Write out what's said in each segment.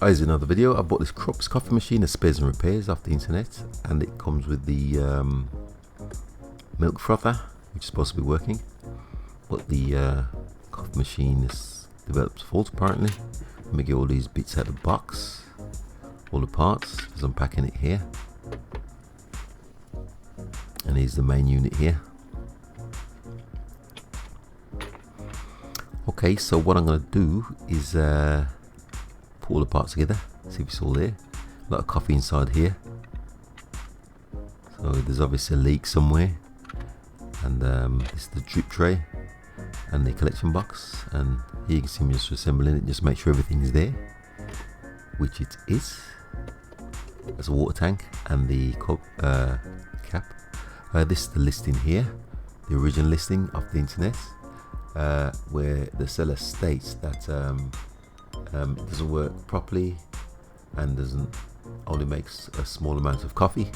Here's another video. I bought this KRUPS coffee machine, spares and repairs off the internet, and it comes with the milk frother, which is supposed to be working, but the coffee machine is developed fault apparently. Let me get all these bits out of the box, all the parts, as I'm packing it here. And here's the main unit here. Okay, so what I'm going to do is put all the parts together, see if it's all there. A lot of coffee inside here, so there's obviously a leak somewhere. And this is the drip tray and the collection box, and here you can see me just assembling it, just make sure everything's there, which it is. There's a water tank and the cap. This is the listing here, the original listing of the internet, where the seller states that it doesn't work properly and only makes a small amount of coffee.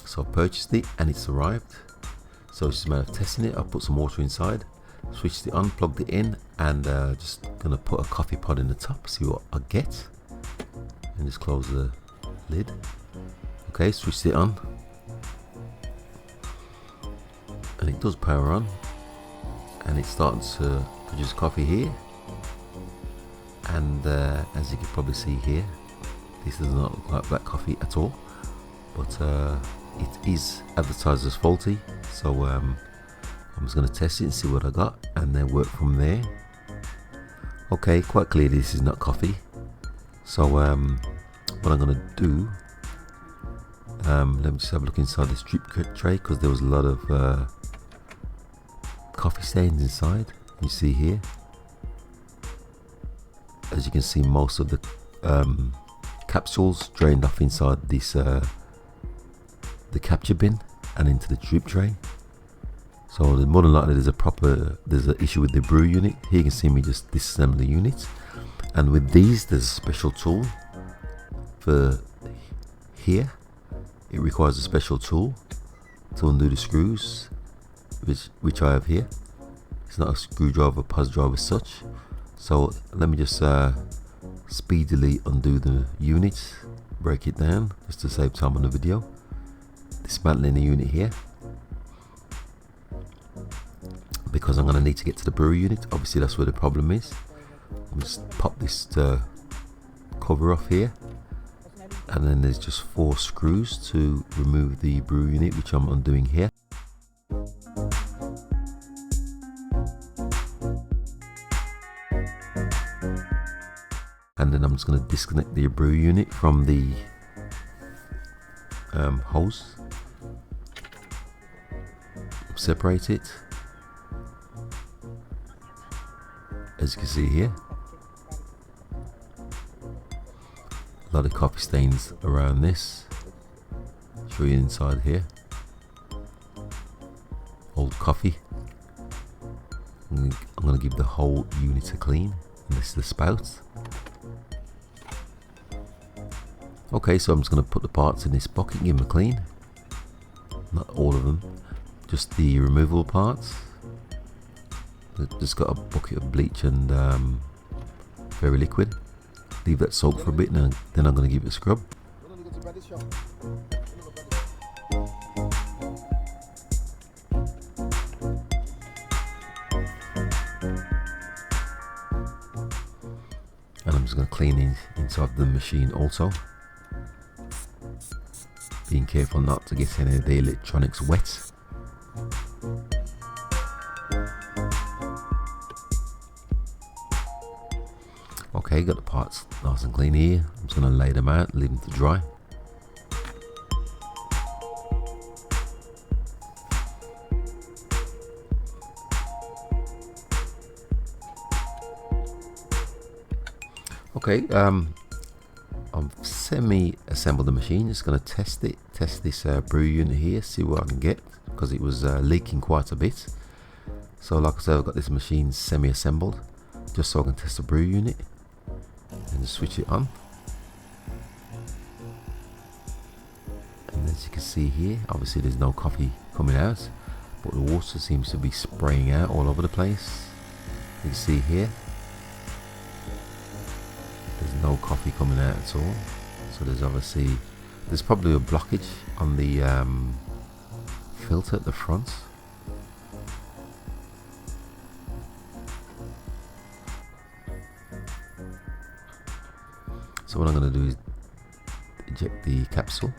So I purchased it and it's arrived. So it's just a matter of testing it. I put some water inside, switched it on, plugged it in, and just gonna put a coffee pod in the top, see what I get, and just close the lid. Okay, switched it on, and it does power on, and it's starting to produce coffee here. And as you can probably see here, this does not look like black coffee at all, but it is advertised as faulty. So I'm just going to test it and see what I got, and then work from there. Okay, quite clearly this is not coffee. So what I'm going to do, let me just have a look inside this drip tray, because there was a lot of coffee stains inside. You see here, as you can see, most of the capsules drained off inside this the capture bin and into the drip tray. So more than likely there's an issue with the brew unit. Here you can see me just disassemble the unit, and with these there's a special tool for here. It requires a special tool to undo the screws, which I have here. It's not a screwdriver, puzzle driver as such. So let me just speedily undo the unit, break it down just to save time on the video. Dismantling the unit here, because I'm going to need to get to the brewer unit. Obviously that's where the problem is. I'll just pop this cover off here, and then there's just 4 screws to remove the brewer unit, which I'm undoing here. And then I'm just going to disconnect the brewer unit from the hose, separate it, as you can see here. A lot of coffee stains around this. Show you inside here, old coffee. I'm going to give the whole unit a clean, and this is the spout. Okay, so I'm just going to put the parts in this bucket, give them a clean. Not all of them, just the removable parts. Just got a bucket of bleach and very liquid. Leave that soak for a bit, and then I'm going to give it a scrub. And I'm just going to clean inside the machine also, being careful not to get any of the electronics wet. Okay, got the parts nice and clean here. I'm just going to lay them out, leave them to dry. Okay, I've semi-assembled the machine. Just going to test this brew unit here, see what I can get, because it was leaking quite a bit. So like I said, I've got this machine semi-assembled, just so I can test the brew unit, and just switch it on. And as you can see here, obviously there's no coffee coming out, but the water seems to be spraying out all over the place. You can see here, There's no coffee coming out at all. So there's probably a blockage on the filter at the front. So what I'm going to do is eject the capsule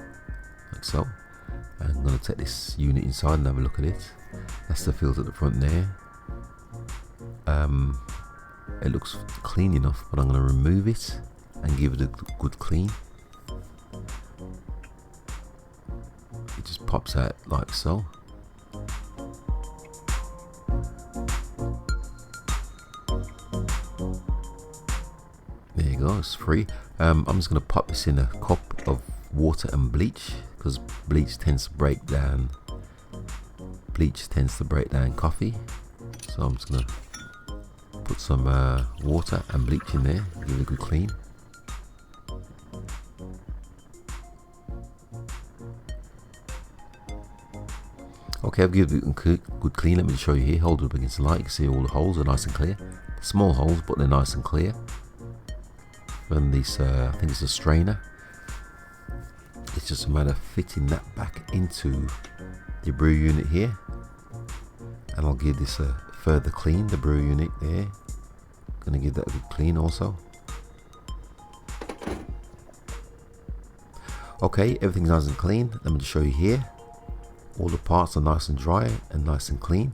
like so. I'm going to take this unit inside and have a look at it. That's the filter at the front there. It looks clean enough, but I'm going to remove it and give it a good clean. It just pops out like so. There you go, it's free. I'm just going to pop this in a cup of water and bleach, because bleach tends to break down coffee. So I'm just going to put some water and bleach in there, give it a good clean. Okay, I've given it a good clean. Let me show you here. Hold it up against the light. You can see all the holes are nice and clear. Small holes, but they're nice and clear. And this, I think it's a strainer. It's just a matter of fitting that back into the brew unit here. And I'll give this a further clean, the brew unit there. Gonna give that a good clean also. Okay, everything's nice and clean. Let me just show you here. All the parts are nice and dry and nice and clean.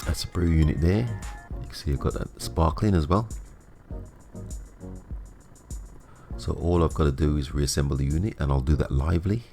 That's a brew unit there. You can see I've got that sparkling as well. So all I've got to do is reassemble the unit, and I'll do that lively.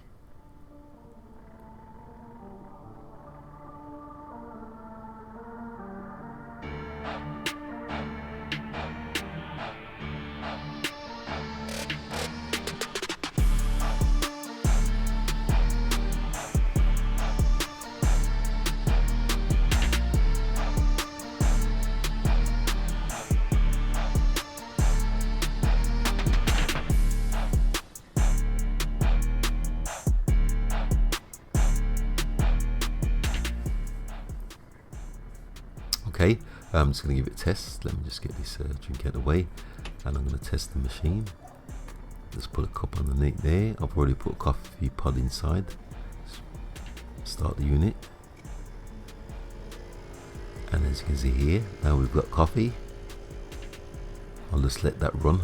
Okay, I'm just going to give it a test. Let me just get this drink out of the way, and I'm going to test the machine. Just put a cup underneath there. I've already put a coffee pod inside. Start the unit, and as you can see here, now we've got coffee. I'll just let that run.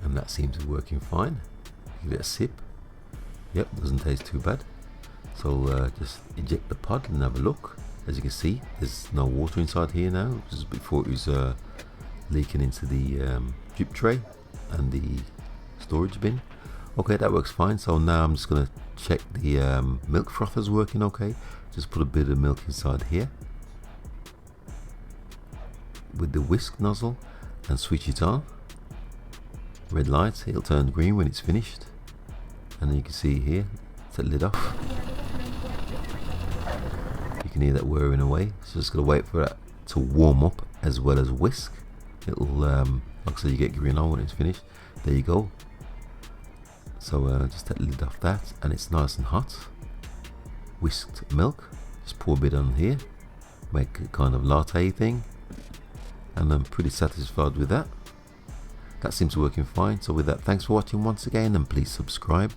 And that seems to be working fine. Give it a sip. Yep, doesn't taste too bad. So just eject the pod and have a look. As you can see, there's no water inside here now. This is before it was leaking into the drip tray and the storage bin. Okay, that works fine. So now I'm just going to check the milk frother's working okay. Just put a bit of milk inside here with the whisk nozzle and switch it on. Red light, it'll turn green when it's finished. And then you can see here, set the lid off. You can hear that whirring away. So just gotta wait for that to warm up as well as whisk. It'll, like I said, you get green on when it's finished. There you go. So just take the lid off that, and it's nice and hot. Whisked milk. Just pour a bit on here. Make a kind of latte thing. And I'm pretty satisfied with that. That seems to be working fine. So with that, thanks for watching once again, and please subscribe.